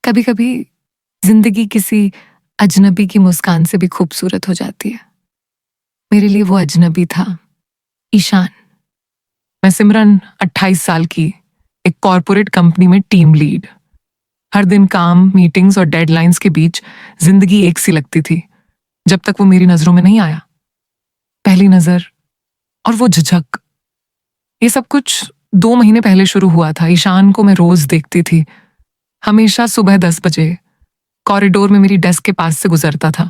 कभी कभी जिंदगी किसी अजनबी की मुस्कान से भी खूबसूरत हो जाती है। मेरे लिए वो अजनबी था ईशान। मैं सिमरन 28 साल की, एक कॉरपोरेट कंपनी में टीम लीड। हर दिन काम, मीटिंग्स और डेडलाइंस के बीच जिंदगी एक सी लगती थी, जब तक वो मेरी नजरों में नहीं आया। पहली नजर और वो झिझक, ये सब कुछ 2 महीने पहले शुरू हुआ था। ईशान को मैं रोज देखती थी, हमेशा सुबह 10 बजे कॉरिडोर में मेरी डेस्क के पास से गुजरता था।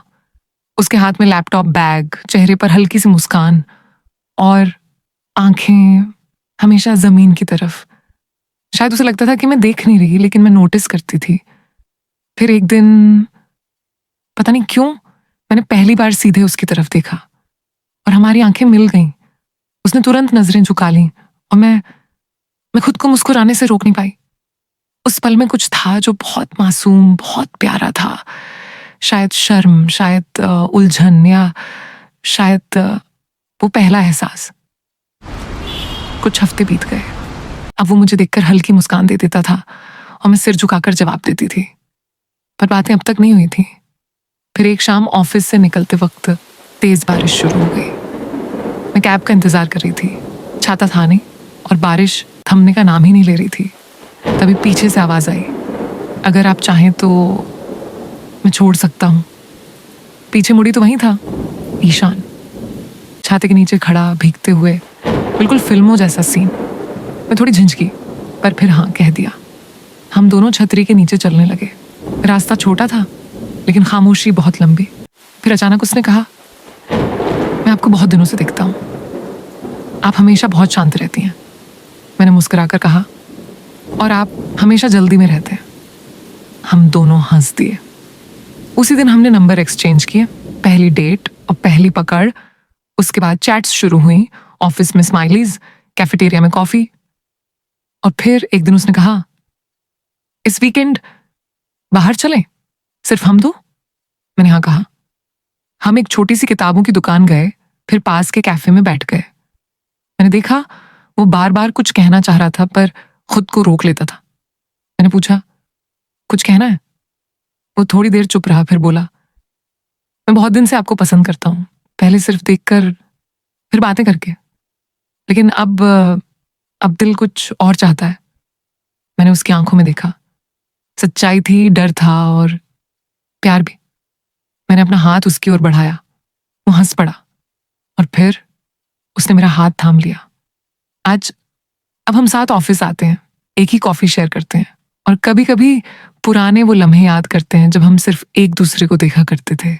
उसके हाथ में लैपटॉप बैग, चेहरे पर हल्की सी मुस्कान और आंखें हमेशा जमीन की तरफ। शायद उसे लगता था कि मैं देख नहीं रही, लेकिन मैं नोटिस करती थी। फिर एक दिन, पता नहीं क्यों, मैंने पहली बार सीधे उसकी तरफ देखा और हमारी आंखें मिल गईं। उसने तुरंत नजरें झुका लीं और मैं खुद को मुस्कुराने से रोक नहीं पाई। उस पल में कुछ था जो बहुत मासूम, बहुत प्यारा था। शायद शर्म, शायद उलझन, या शायद वो पहला एहसास। कुछ हफ्ते बीत गए। अब वो मुझे देखकर हल्की मुस्कान दे देता था और मैं सिर झुकाकर जवाब देती थी, पर बातें अब तक नहीं हुई थी। फिर एक शाम ऑफिस से निकलते वक्त तेज बारिश शुरू हो गई। मैं कैब का इंतजार कर रही थी। छाता था नहीं और बारिश थमने का नाम ही नहीं ले रही थी। तभी पीछे से आवाज आई, अगर आप चाहें तो मैं छोड़ सकता हूँ। पीछे मुड़ी तो वहीं था ईशान, छाते के नीचे खड़ा, भीगते हुए, बिल्कुल फिल्मों जैसा सीन। मैं थोड़ी झिझकी, पर फिर हाँ कह दिया। हम दोनों छतरी के नीचे चलने लगे। रास्ता छोटा था, लेकिन खामोशी बहुत लंबी। फिर अचानक उसने कहा, मैं आपको बहुत दिनों से देखता हूँ, आप हमेशा बहुत शांत रहती हैं। मैंने मुस्कुराकर कहा, और आप हमेशा जल्दी में रहते हैं। हम दोनों हंस दिए। उसी दिन हमने नंबर एक्सचेंज किए। पहली डेट और पहली पकड़। उसके बाद चैट्स शुरू हुई, ऑफिस में स्माइलीज, कैफेटेरिया में कॉफी। और फिर एक दिन उसने कहा, इस वीकेंड बाहर चलें, सिर्फ हम दो। मैंने हाँ कहा। हम एक छोटी सी किताबों की दुकान गए, फिर पास के कैफे में बैठ गए। मैंने देखा वो बार बार कुछ कहना चाह रहा था, पर खुद को रोक लेता था। मैंने पूछा, कुछ कहना है? वो थोड़ी देर चुप रहा, फिर बोला, मैं बहुत दिन से आपको पसंद करता हूँ, पहले सिर्फ देखकर, फिर बातें करके, लेकिन अब दिल कुछ और चाहता है। मैंने उसकी आंखों में देखा, सच्चाई थी, डर था और प्यार भी। मैंने अपना हाथ उसकी ओर बढ़ाया। वो हंस पड़ा और फिर उसने मेरा हाथ थाम लिया। अब हम साथ ऑफिस आते हैं, एक ही कॉफी शेयर करते हैं और कभी कभी पुराने वो लम्हे याद करते हैं जब हम सिर्फ एक दूसरे को देखा करते थे।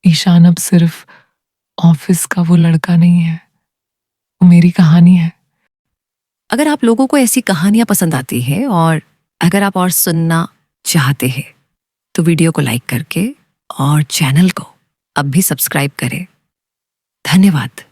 ईशान अब सिर्फ ऑफिस का वो लड़का नहीं है, वो मेरी कहानी है। अगर आप लोगों को ऐसी कहानियां पसंद आती है और अगर आप और सुनना चाहते हैं तो वीडियो को लाइक करके और चैनल को अब भी सब्सक्राइब करें। धन्यवाद।